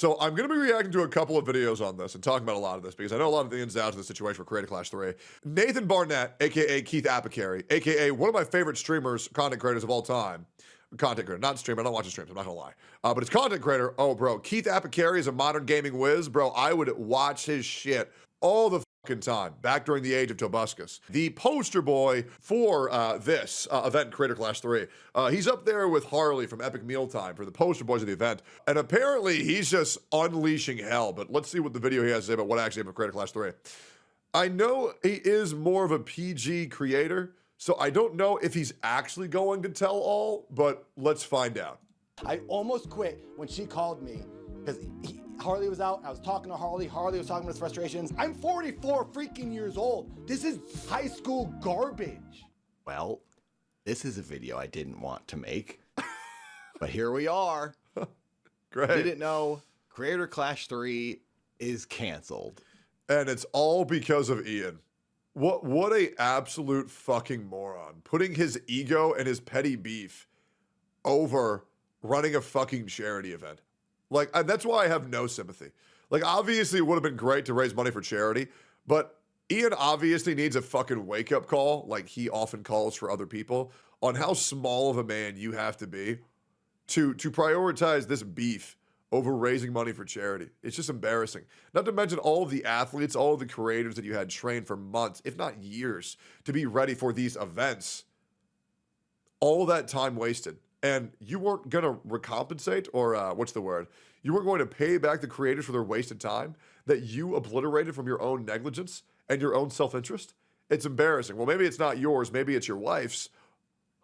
So I'm going to be reacting to a couple of videos on this and talking about a lot of this because I know a lot of the ins and outs of the situation for Creator Clash 3. Nathan Barnett, aka Keith Apicary, aka one of my favorite streamers, content creators of all time. Content creator, not streamer. I don't watch his streams. I'm not gonna lie. But his content creator, oh bro, Keith Apicary is a modern gaming whiz, bro. I would watch his shit all the fucking time back during the age of Tobuscus. The poster boy for this event, Creator Clash 3. He's up there with Harley from Epic Mealtime for the poster boys of the event, and apparently he's just unleashing hell. But let's see what the video he has to say about what actually happened with Creator Clash 3. I know he is more of a PG creator, so I don't know if he's actually going to tell all, but let's find out. I almost quit when she called me because Harley was out. I was talking to Harley. Harley was talking about his frustrations. I'm 44 freaking years old. This is high school garbage. Well, this is a video I didn't want to make, but here we are. Great. Didn't know Creator Clash 3 is canceled. And it's all because of Ian. What a absolute fucking moron. Putting his ego and his petty beef over running a fucking charity event. Like, that's why I have no sympathy. Like, obviously it would have been great to raise money for charity, but Ian obviously needs a fucking wake-up call, like he often calls for other people, on how small of a man you have to be to prioritize this beef over raising money for charity. It's just embarrassing. Not to mention all of the athletes, all of the creators that you had trained for months, if not years, to be ready for these events. All that time wasted. And you weren't going to recompensate, or what's the word? You weren't going to pay back the creators for their wasted time that you obliterated from your own negligence and your own self-interest? It's embarrassing. Well, maybe it's not yours. Maybe it's your wife's.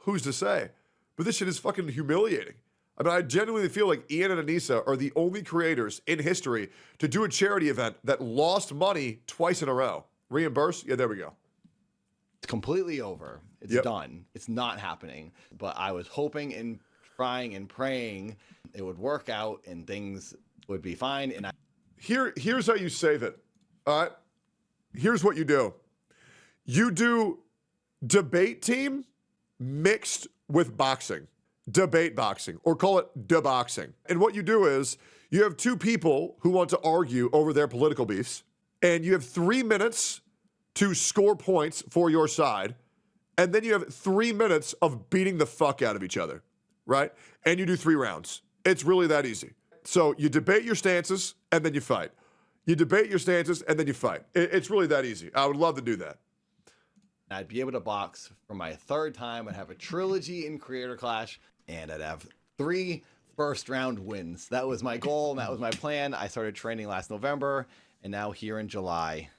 Who's to say? But this shit is fucking humiliating. I mean, I genuinely feel like Ian and Anissa are the only creators in history to do a charity event that lost money twice in a row. Reimburse? Yeah, there we go. It's completely over. It's done. It's not happening. But I was hoping and trying and praying it would work out and things would be fine. And Here's how you save it. All right? Here's what you do. You do debate team mixed with boxing. Debate boxing, or call it deboxing. And what you do is you have two people who want to argue over their political beefs, and you have 3 minutes to score points for your side, and then you have 3 minutes of beating the fuck out of each other, right? And you do 3 rounds. It's really that easy. So you debate your stances, and then you fight. You debate your stances, and then you fight. It's really that easy. I would love to do that. I'd be able to box for my 3rd time. I'd have a trilogy in Creator Clash, and I'd have 3 first-round wins. That was my goal, and that was my plan. I started training last November, and now here in July,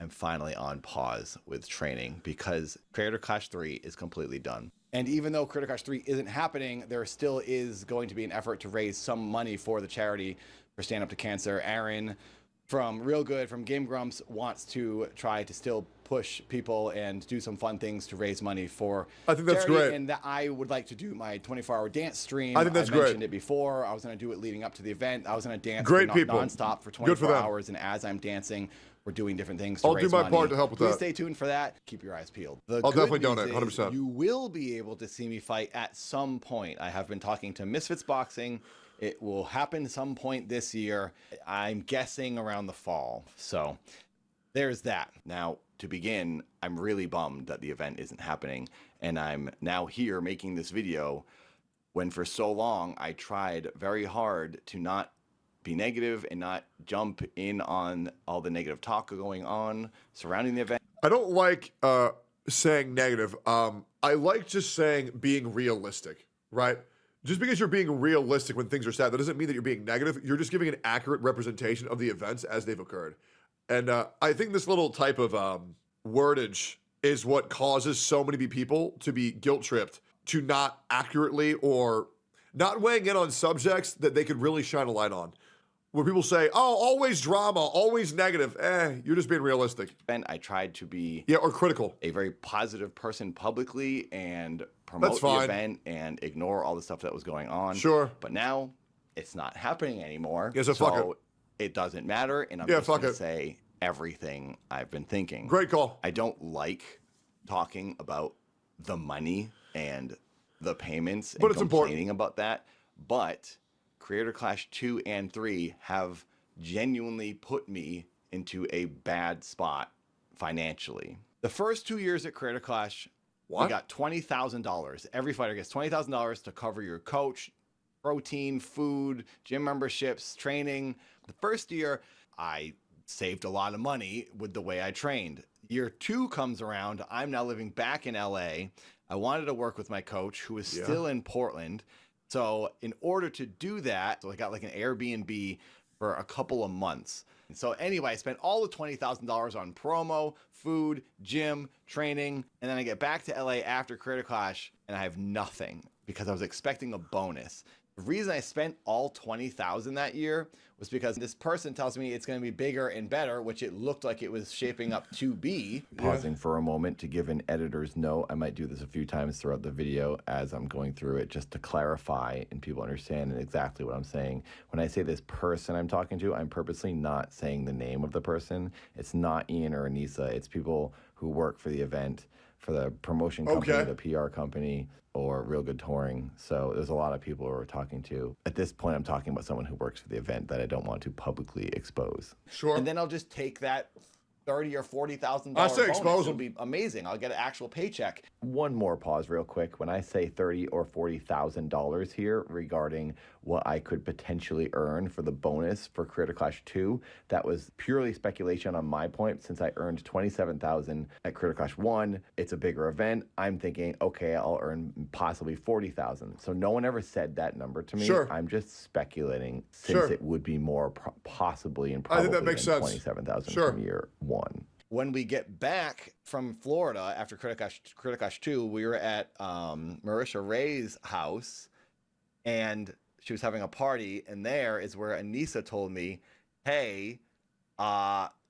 I'm finally on pause with training because Creator Clash 3 is completely done. And even though Creator Clash 3 isn't happening, there still is going to be an effort to raise some money for the charity for Stand Up to Cancer. Aaron from Real Good, from Game Grumps, wants to try to still push people and do some fun things to raise money for I think that's charity. great. And that I would like to do my 24-hour dance stream. I think that's I great. mentioned it before. I was going to do it leading up to the event. I was going to dance nonstop for 24 hours. And as I'm dancing, we're doing different things to raise money. I'll do my part to help with that. Please stay tuned for that. Keep your eyes peeled. I'll definitely donate, 100%. You will be able to see me fight at some point. I have been talking to Misfits Boxing. It will happen some point this year. I'm guessing around the fall. So there's that. Now, to begin, I'm really bummed that the event isn't happening. And I'm now here making this video when for so long I tried very hard to not be negative and not jump in on all the negative talk going on surrounding the event. I don't like saying negative. I like just saying being realistic, right? Just because you're being realistic when things are sad, that doesn't mean that you're being negative. You're just giving an accurate representation of the events as they've occurred. And I think this little type of wordage is what causes so many people to be guilt-tripped to not accurately or not weighing in on subjects that they could really shine a light on. Where people say, oh, always drama, always negative. You're just being realistic. And I tried to be or critical. A very positive person publicly and promote the event and ignore all the stuff that was going on. Sure. But now it's not happening anymore. Yeah, so fuck it doesn't matter. And I'm just going to say everything I've been thinking. Great call. I don't like talking about the money and the payments and complaining about that. But Creator Clash 2 and 3 have genuinely put me into a bad spot financially. The first 2 years at Creator Clash, we got $20,000. Every fighter gets $20,000 to cover your coach, protein, food, gym memberships, training. The first year, I saved a lot of money with the way I trained. Year 2 comes around. I'm now living back in LA. I wanted to work with my coach, who is still in Portland. So in order to do that, so I got like an Airbnb for a couple of months. And so anyway, I spent all the $20,000 on promo, food, gym, training, and then I get back to LA after Creator Clash and I have nothing because I was expecting a bonus. The reason I spent all $20,000 that year was because this person tells me it's going to be bigger and better, which it looked like it was shaping up to be. Pausing for a moment to give an editor's note. I might do this a few times throughout the video as I'm going through it, just to clarify and people understand exactly what I'm saying. When I say this person I'm talking to, I'm purposely not saying the name of the person. It's not Ian or Anissa. It's people who work for the event, for the promotion company, the PR company, or Real Good Touring. So there's a lot of people who we're talking to. At this point, I'm talking about someone who works for the event that I don't want to publicly expose. Sure. And then I'll just take that $30,000 or $40,000 I say bonus. expose It'll be amazing. I'll get an actual paycheck. One more pause real quick. When I say $30,000 or $40,000 here regarding what I could potentially earn for the bonus for Creator Clash 2, that was purely speculation on my point. Since I earned $27,000 at Creator Clash 1, it's a bigger event. I'm thinking, okay, I'll earn possibly $40,000. So no one ever said that number to me. Sure. I'm just speculating since it would be more possibly and probably I think that makes than sense. $27,000 from year 1. When we get back from Florida after Creator Clash 2, we were at Marisha Ray's house, and she was having a party, and there is where Anissa told me, hey,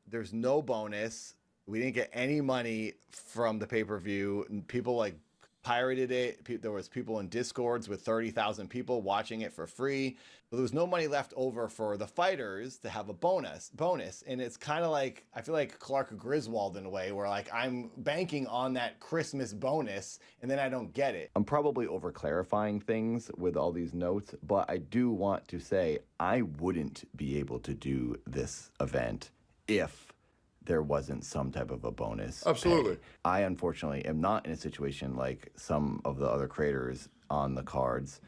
there's no bonus. We didn't get any money from the pay-per-view. People like pirated it. There was people in Discords with 30,000 people watching it for free. But there was no money left over for the fighters to have a bonus. And it's kind of like, I feel like Clark Griswold in a way, where like I'm banking on that Christmas bonus and then I don't get it. I'm probably over clarifying things with all these notes, but I do want to say I wouldn't be able to do this event if there wasn't some type of a bonus. Absolutely. Pay. I unfortunately am not in a situation like some of the other creators on the cards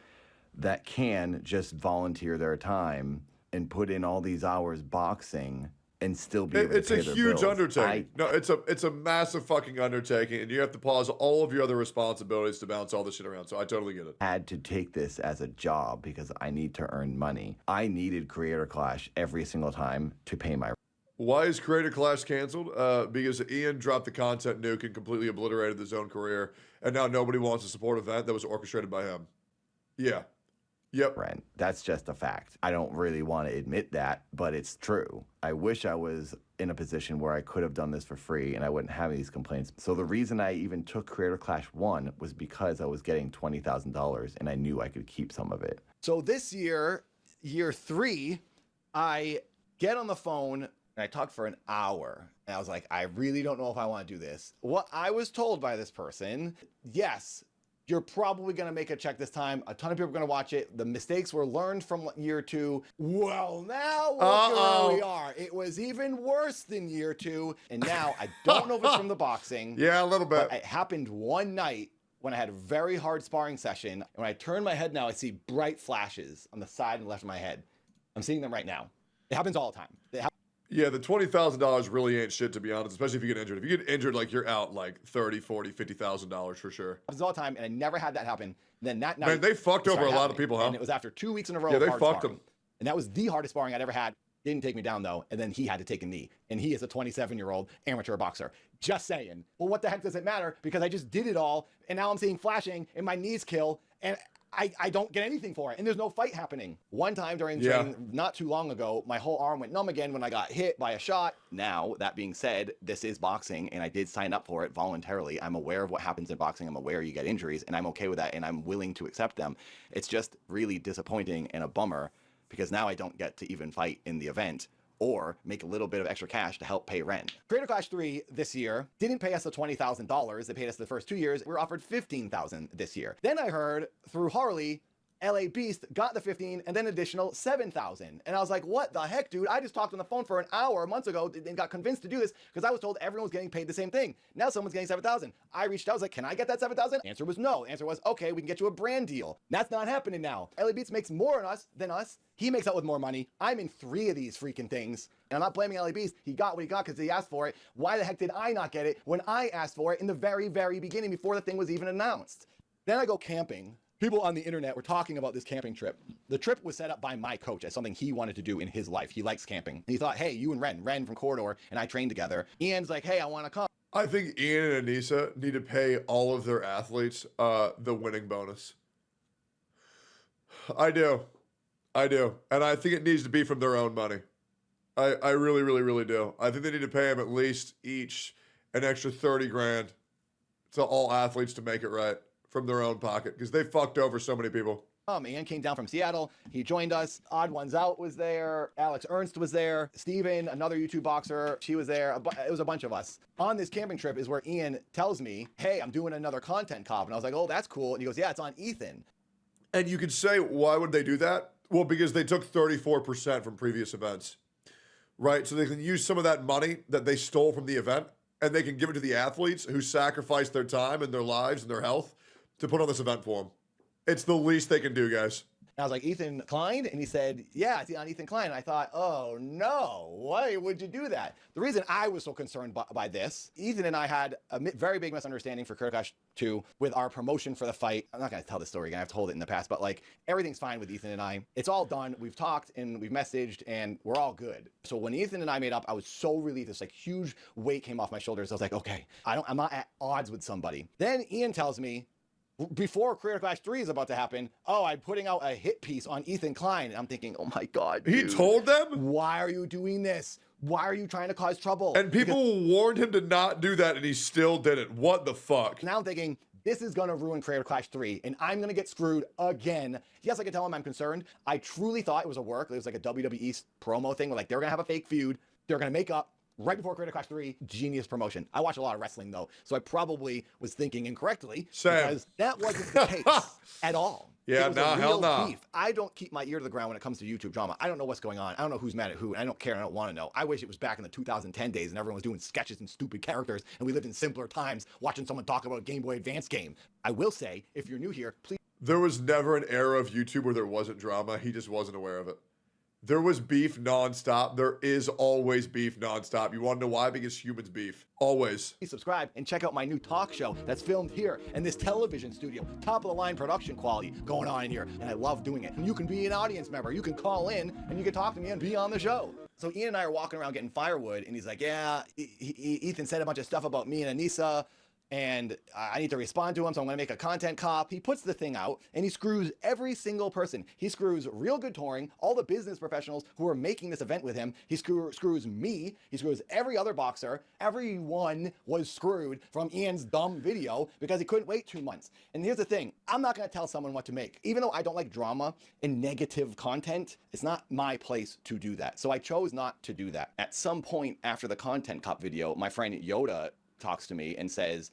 that can just volunteer their time and put in all these hours boxing and still be able to It's pay a their huge bills. undertaking. No, it's a massive fucking undertaking, and you have to pause all of your other responsibilities to balance all this shit around. So I totally get it. Had to take this as a job because I need to earn money. I needed Creator Clash every single time to pay my. Why is Creator Clash canceled? Because Ian dropped the content nuke and completely obliterated his own career, and now nobody wants to support an event that was orchestrated by him. Yeah. Yep. Rent. That's just a fact. I don't really want to admit that, but it's true. I wish I was in a position where I could have done this for free and I wouldn't have these complaints. So the reason I even took Creator Clash 1 was because I was getting $20,000 and I knew I could keep some of it. So this year, year 3, I get on the phone and I talked for an hour. And I was like, I really don't know if I want to do this. What I was told by this person, yes, you're probably going to make a check this time. A ton of people are going to watch it. The mistakes were learned from year 2. Well, now look at where we are. It was even worse than year 2. And now I don't know if it's from the boxing. Yeah, a little bit. But it happened one night when I had a very hard sparring session. And when I turn my head now, I see bright flashes on the side and left of my head. I'm seeing them right now. It happens all the time. Yeah, the $20,000 really ain't shit, to be honest, especially if you get injured. If you get injured, like, you're out like $30,000, $40,000, $50,000 for sure. It happens all the time, and I never had that happen. Then that night, Man, they fucked it over a started lot of happening. people, huh? And it was after 2 weeks in a row. Yeah, of they hard fucked sparring. him. And that was the hardest sparring I'd ever had. Didn't take me down though, and then he had to take a knee. And he is a 27-year-old amateur boxer. Just saying. Well, what the heck does it matter? Because I just did it all, and now I'm seeing flashing, and my knees kill, and I don't get anything for it, and there's no fight happening. One time during training, not too long ago, my whole arm went numb again when I got hit by a shot. Now, that being said, this is boxing, and I did sign up for it voluntarily. I'm aware of what happens in boxing. I'm aware you get injuries, and I'm okay with that, and I'm willing to accept them. It's just really disappointing and a bummer, because now I don't get to even fight in the event or make a little bit of extra cash to help pay rent. Creator Clash 3 this year didn't pay us the $20,000. They paid us the first 2 years. We were offered $15,000 this year. Then I heard through Harley, LA Beast got the 15 and then additional 7,000. And I was like, what the heck, dude? I just talked on the phone for an hour months ago and got convinced to do this because I was told everyone was getting paid the same thing. Now someone's getting 7,000. I reached out, I was like, can I get that 7,000? Answer was no. Answer was, okay, we can get you a brand deal. That's not happening now. LA Beats makes more than us. He makes out with more money. I'm in 3 of these freaking things. And I'm not blaming LA Beast. He got what he got because he asked for it. Why the heck did I not get it when I asked for it in the very, very beginning before the thing was even announced? Then I go camping. People on the internet were talking about this camping trip. The trip was set up by my coach as something he wanted to do in his life. He likes camping. And he thought, hey, you and Ren from Corridor and I trained together. Ian's like, hey, I want to come. I think Ian and Anissa need to pay all of their athletes the winning bonus. I do. And I think it needs to be from their own money. I really, really, really do. I think they need to pay them at least each an extra 30 grand to all athletes to make it right from their own pocket because they fucked over so many people. Ian came down from Seattle. He joined us. Odd Ones Out was there. Alex Ernst was there. Steven, another YouTube boxer, she was there. It was a bunch of us. On this camping trip is where Ian tells me, hey, I'm doing another content cop. And I was like, oh, that's cool. And he goes, yeah, it's on Ethan. And you could say, why would they do that? Well, because they took 34% from previous events, right? So they can use some of that money that they stole from the event and they can give it to the athletes who sacrificed their time and their lives and their health to put on this event for them. It's the least they can do, guys. And I was like, Ethan Klein? And he said, yeah, it's on Ethan Klein. And I thought, oh no, why would you do that? The reason I was so concerned by this, Ethan and I had a very big misunderstanding for Critical Clash 2 with our promotion for the fight. I'm not going to tell this story again. I've told it in the past, but like everything's fine with Ethan and I. It's all done. We've talked and we've messaged and we're all good. So when Ethan and I made up, I was so relieved. This like huge weight came off my shoulders. I was like, okay, I'm not at odds with somebody. Then Ian tells me, before Creator Clash 3 is about to happen, oh, I'm putting out a hit piece on Ethan Klein. And I'm thinking, oh my God, dude, he told them? Why are you doing this? Why are you trying to cause trouble? And people warned him to not do that, and he still did it. What the fuck? Now I'm thinking, this is going to ruin Creator Clash 3, and I'm going to get screwed again. Yes, I can tell him I'm concerned. I truly thought it was a work. It was like a WWE promo thing where like they're going to have a fake feud. They're going to make up. Right before Creator Clash 3, genius promotion. I watch a lot of wrestling though, so I probably was thinking incorrectly because that wasn't the case at all. Yeah, hell no. Beef. I don't keep my ear to the ground when it comes to YouTube drama. I don't know what's going on. I don't know who's mad at who. I don't care. I don't want to know. I wish it was back in the 2010 days and everyone was doing sketches and stupid characters and we lived in simpler times watching someone talk about a Game Boy Advance game. I will say, if you're new here, please. There was never an era of YouTube where there wasn't drama. He just wasn't aware of it. There was beef nonstop. There is always beef nonstop. You want to know why? Because humans beef. Always. Subscribe and check out my new talk show that's filmed here in this television studio. Top of the line production quality going on in here. And I love doing it. And you can be an audience member. You can call in and you can talk to me and be on the show. So Ian and I are walking around getting firewood and he's like, yeah, Ethan said a bunch of stuff about me and Anissa. And I need to respond to him, so I'm going to make a content cop. He puts the thing out, and he screws every single person. He screws Real Good Touring, all the business professionals who are making this event with him. He screws me. He screws every other boxer. Everyone was screwed from Ian's dumb video because he couldn't wait 2 months. And here's the thing. I'm not going to tell someone what to make. Even though I don't like drama and negative content, it's not my place to do that. So I chose not to do that. At some point after the content cop video, my friend Yoda talks to me and says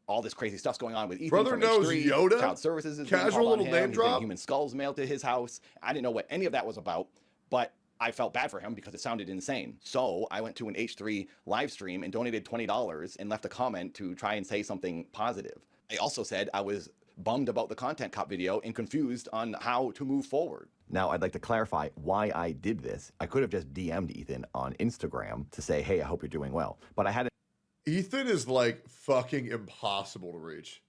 all this crazy stuff's going on with Ethan. Brother from knows H3, Yoda. Child Services is Casual little him. name drop. Human skulls mailed to his house. I didn't know what any of that was about, but I felt bad for him because it sounded insane. So I went to an H3 live stream and donated $20 and left a comment to try and say something positive. I also said I was bummed about the content cop video and confused on how to move forward. Now, I'd like to clarify why I did this. I could have just DM'd Ethan on Instagram to say, hey, I hope you're doing well. But I had Ethan is like fucking impossible to reach.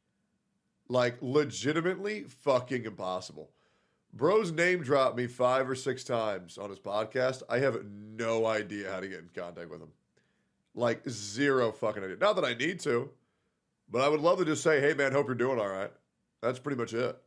Like legitimately fucking impossible. Bro's name dropped me 5 or 6 times on his podcast. I have no idea how to get in contact with him. Like zero fucking idea. Not that I need to, but I would love to just say, hey man, hope you're doing all right. That's pretty much it.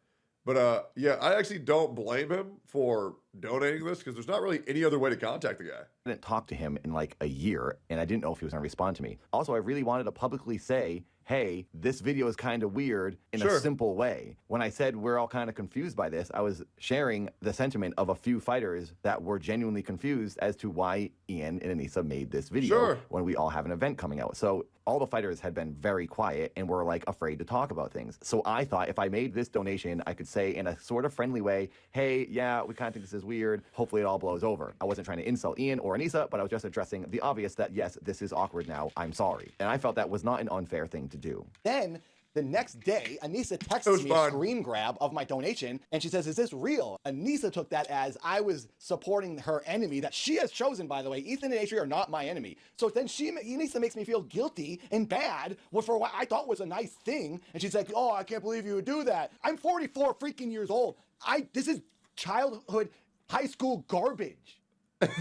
But yeah, I actually don't blame him for donating this because there's not really any other way to contact the guy. didn't talk to him in like a year, and I didn't know if he was going to respond to me. Also, I really wanted to publicly say, hey, this video is kind of weird in Sure. a simple way. When I said we're all kind of confused by this, I was sharing the sentiment of a few fighters that were genuinely confused as to why Ian and Anissa made this video Sure. when we all have an event coming out. So all the fighters had been very quiet and were like afraid to talk about things. So I thought if I made this donation, I could say in a sort of friendly way, hey, yeah, we kind of think this is weird. Hopefully it all blows over. I wasn't trying to insult Ian or Anissa, but I was just addressing the obvious that yes, this is awkward now. I'm sorry. And I felt that was not an unfair thing to do. Then the next day, Anissa It texts was me fun. a screen grab of my donation, and she says, is this real? Anissa took that as I was supporting her enemy that she has chosen, by the way. Ethan and Atri are not my enemy. So then Anissa makes me feel guilty and bad for what I thought was a nice thing. And she's like, oh, I can't believe you would do that. I'm 44 freaking years old. This is childhood, high school garbage.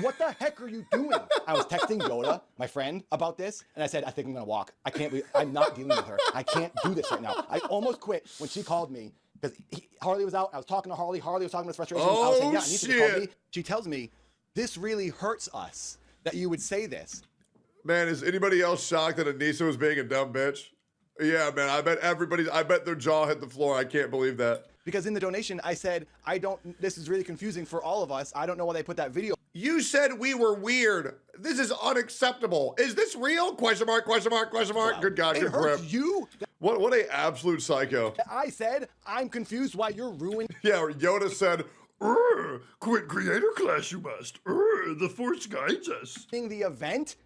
What the heck are you doing? I was texting Yoda, my friend, about this, and I said, I think I'm gonna walk. I'm not dealing with her. I can't do this right now. I almost quit when she called me because Harley was out. I was talking to Harley. Harley was talking about his frustration. I was saying, yeah, Anissa just called me. She tells me, this really hurts us that you would say this. Man, is anybody else shocked that Anissa was being a dumb bitch? Yeah, man, I bet their jaw hit the floor. I can't believe that. Because in the donation, I said, this is really confusing for all of us. I don't know why they put that video. You said we were weird. This is unacceptable. Is this real? Question mark, question mark, question mark. Good God, It good grip. hurts you. What a absolute psycho. I said, I'm confused why you're ruined. Yeah, Yoda said, quit creator class you must. The force guides us. The event?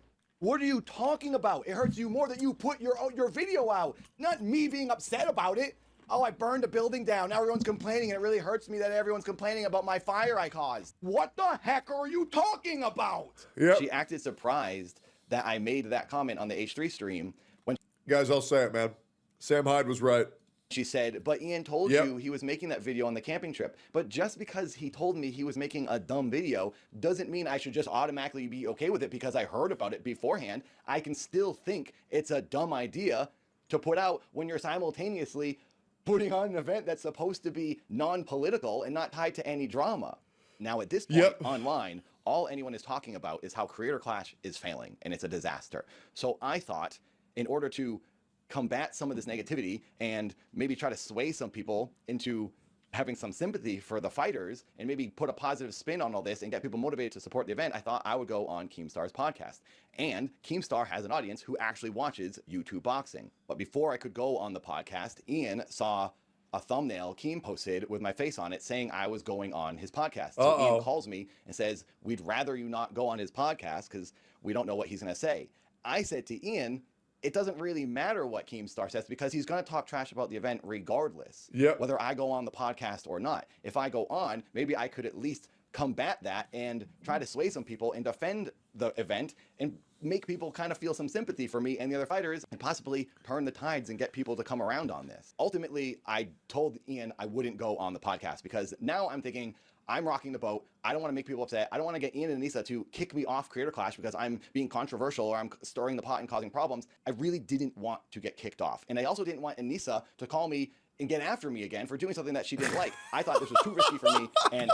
What are you talking about? It hurts you more that you put your video out, not me being upset about it. Oh, I burned a building down. Now everyone's complaining, and it really hurts me that everyone's complaining about my fire I caused. What the heck are you talking about? Yep. She acted surprised that I made that comment on the H3 stream when Guys, I'll say it, man. Sam Hyde was right. she said, but Ian told you he was making that video on the camping trip. But just because he told me he was making a dumb video doesn't mean I should just automatically be okay with it because I heard about it beforehand. I can still think it's a dumb idea to put out when you're simultaneously putting on an event that's supposed to be non-political and not tied to any drama. Now, at this point online, all anyone is talking about is how Creator Clash is failing and it's a disaster. So I thought in order to combat some of this negativity and maybe try to sway some people into having some sympathy for the fighters and maybe put a positive spin on all this and get people motivated to support the event, I thought I would go on Keemstar's podcast. And Keemstar has an audience who actually watches YouTube boxing. But before I could go on the podcast, Ian saw a thumbnail Keem posted with my face on it saying I was going on his podcast. So Ian calls me and says, we'd rather you not go on his podcast because we don't know what he's going to say. I said to Ian, it doesn't really matter what Keemstar says because he's going to talk trash about the event regardless, whether I go on the podcast or not. If I go on, maybe I could at least combat that and try to sway some people and defend the event and make people kind of feel some sympathy for me and the other fighters and possibly turn the tides and get people to come around on this. Ultimately, I told Ian I wouldn't go on the podcast because now I'm thinking, I'm rocking the boat. I don't want to make people upset. I don't want to get Ian and Anissa to kick me off Creator Clash because I'm being controversial or I'm stirring the pot and causing problems. I really didn't want to get kicked off. And I also didn't want Anissa to call me and get after me again for doing something that she didn't like. I thought this was too risky for me. And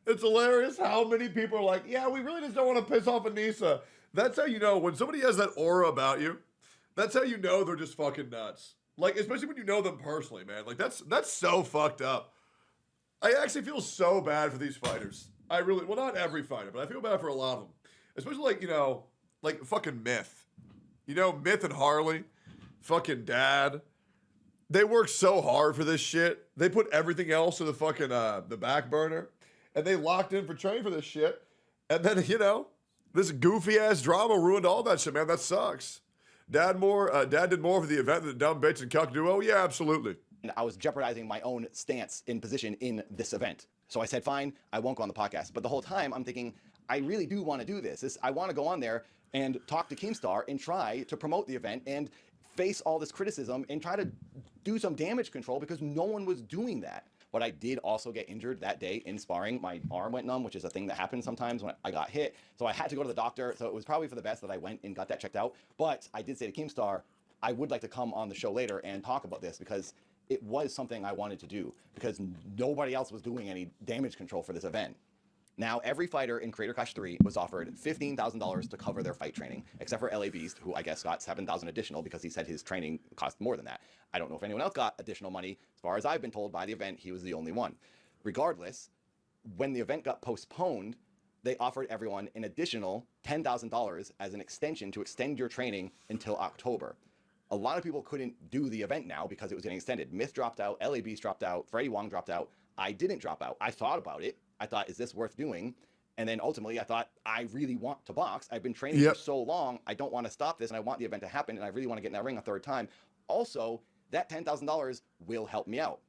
it's hilarious how many people are like, yeah, we really just don't want to piss off Anissa. That's how you know when somebody has that aura about you. That's how you know they're just fucking nuts. Like, especially when you know them personally, man. Like, that's so fucked up. I actually feel so bad for these fighters. I really, well, not every fighter, but I feel bad for a lot of them. Especially like, you know, like fucking Myth. You know, Myth and Harley, fucking Dad. They work so hard for this shit. They put everything else to the fucking, the back burner. And they locked in for training for this shit. And then, you know, this goofy ass drama ruined all that shit, man. That sucks. Dad did more for the event than the dumb bitch and Cuck duo. Yeah, absolutely. I was jeopardizing my own stance in position in this event. So I said, fine, I won't go on the podcast. But the whole time I'm thinking, I really do want to do this. I want to go on there and talk to Keemstar and try to promote the event and face all this criticism and try to do some damage control because no one was doing that. But I did also get injured that day in sparring. My arm went numb, which is a thing that happens sometimes when I got hit. So I had to go to the doctor. So it was probably for the best that I went and got that checked out. But I did say to Keemstar, I would like to come on the show later and talk about this because it was something I wanted to do because nobody else was doing any damage control for this event. Now, every fighter in Creator Clash 3 was offered $15,000 to cover their fight training, except for LA Beast, who I guess got $7,000 additional because he said his training cost more than that. I don't know if anyone else got additional money. As far as I've been told by the event, he was the only one. Regardless, when the event got postponed, they offered everyone an additional $10,000 as an extension to extend your training until October. A lot of people couldn't do the event now because it was getting extended. Myth dropped out, LA Beast dropped out, Freddie Wong dropped out. I didn't drop out. I thought about it. I thought, is this worth doing? And then ultimately I thought, I really want to box. I've been training for so long. I don't want to stop this and I want the event to happen and I really want to get in that ring a third time. Also, that $10,000 will help me out.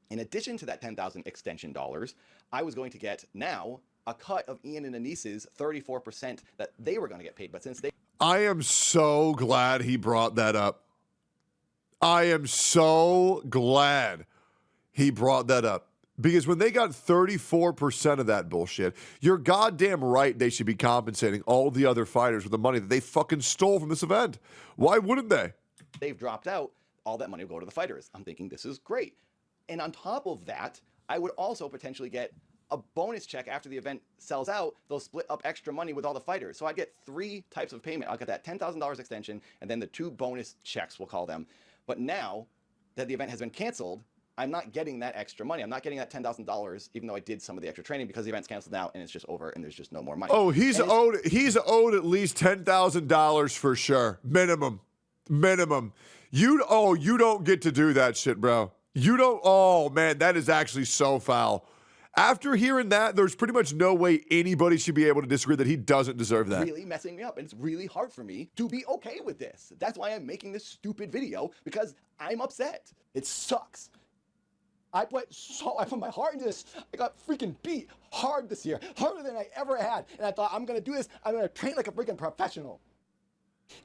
In addition to that $10,000 extension dollars, I was going to get now a cut of Ian and Anis's 34% that they were going to get paid. But since they... I am so glad he brought that up. I am so glad he brought that up. Because when they got 34% of that bullshit, you're goddamn right they should be compensating all the other fighters with the money that they fucking stole from this event. Why wouldn't they? They've dropped out, all that money will go to the fighters. I'm thinking this is great. And on top of that, I would also potentially get a bonus check after the event sells out. They'll split up extra money with all the fighters. So I get 3 types of payment. I'll get that $10,000 extension and then the 2 bonus checks, we'll call them. But now that the event has been canceled, I'm not getting that extra money. I'm not getting that $10,000, even though I did some of the extra training because the event's canceled now and it's just over and there's just no more money. Oh, he's owed at least $10,000 for sure. Minimum. You don't get to do that shit, bro. You don't. Oh man, that is actually so foul. After hearing that, there's pretty much no way anybody should be able to disagree that he doesn't deserve that. Really messing me up, and it's really hard for me to be okay with this. That's why I'm making this stupid video, because I'm upset. It sucks. I put my heart into this. I got freaking beat hard this year, harder than I ever had. And I thought, I'm gonna do this. I'm gonna train like a freaking professional.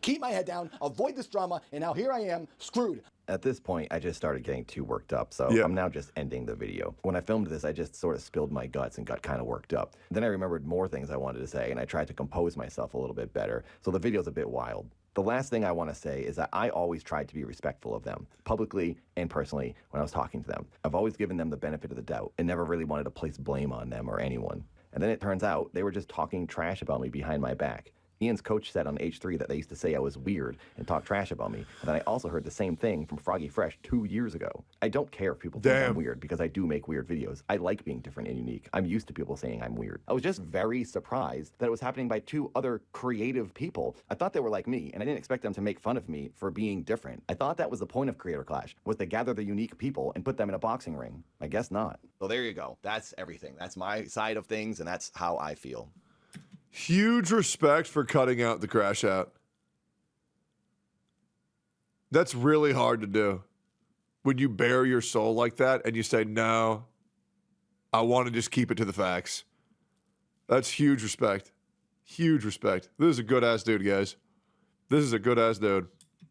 Keep my head down, avoid this drama, and now here I am, screwed. At this point, I just started getting too worked up, so I'm now just ending the video. When I filmed this, I just sort of spilled my guts and got kind of worked up. Then I remembered more things I wanted to say, and I tried to compose myself a little bit better, so the video's a bit wild. The last thing I want to say is that I always tried to be respectful of them, publicly and personally, when I was talking to them. I've always given them the benefit of the doubt and never really wanted to place blame on them or anyone. And then it turns out they were just talking trash about me behind my back. Ian's coach said on H3 that they used to say I was weird and talk trash about me. And then I also heard the same thing from Froggy Fresh 2 years ago. I don't care if people think I'm weird because I do make weird videos. I like being different and unique. I'm used to people saying I'm weird. I was just very surprised that it was happening by 2 other creative people. I thought they were like me, and I didn't expect them to make fun of me for being different. I thought that was the point of Creator Clash, was to gather the unique people and put them in a boxing ring. I guess not. So there you go. That's everything. That's my side of things, and that's how I feel. Huge respect for cutting out the crash out. That's really hard to do. When you bare your soul like that and you say, no, I want to just keep it to the facts. That's huge respect. Huge respect. This is a good-ass dude, guys. This is a good-ass dude.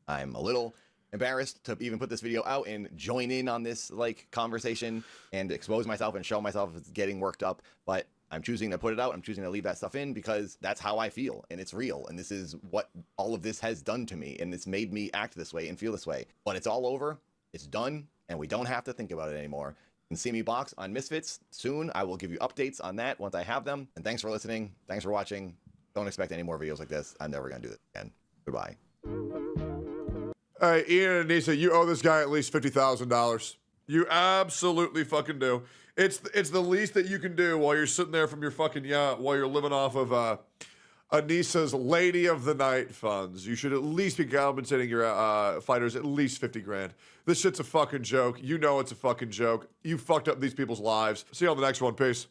I'm a little embarrassed to even put this video out and join in on this conversation and expose myself and show myself as getting worked up, but I'm choosing to put it out. I'm choosing to leave that stuff in because that's how I feel, and it's real, and this is what all of this has done to me, and it's made me act this way and feel this way. But it's all over. It's done, and we don't have to think about it anymore. You can see me box on Misfits soon. I will give you updates on that once I have them. And thanks for listening. Thanks for watching. Don't expect any more videos like this. I'm never going to do this again. Goodbye. All right, Ian and Anissa, you owe this guy at least $50,000. You absolutely fucking do. It's the least that you can do while you're sitting there from your fucking yacht, while you're living off of Anissa's Lady of the Night funds. You should at least be compensating your fighters at least 50 grand. This shit's a fucking joke. You know it's a fucking joke. You fucked up these people's lives. See you on the next one. Peace.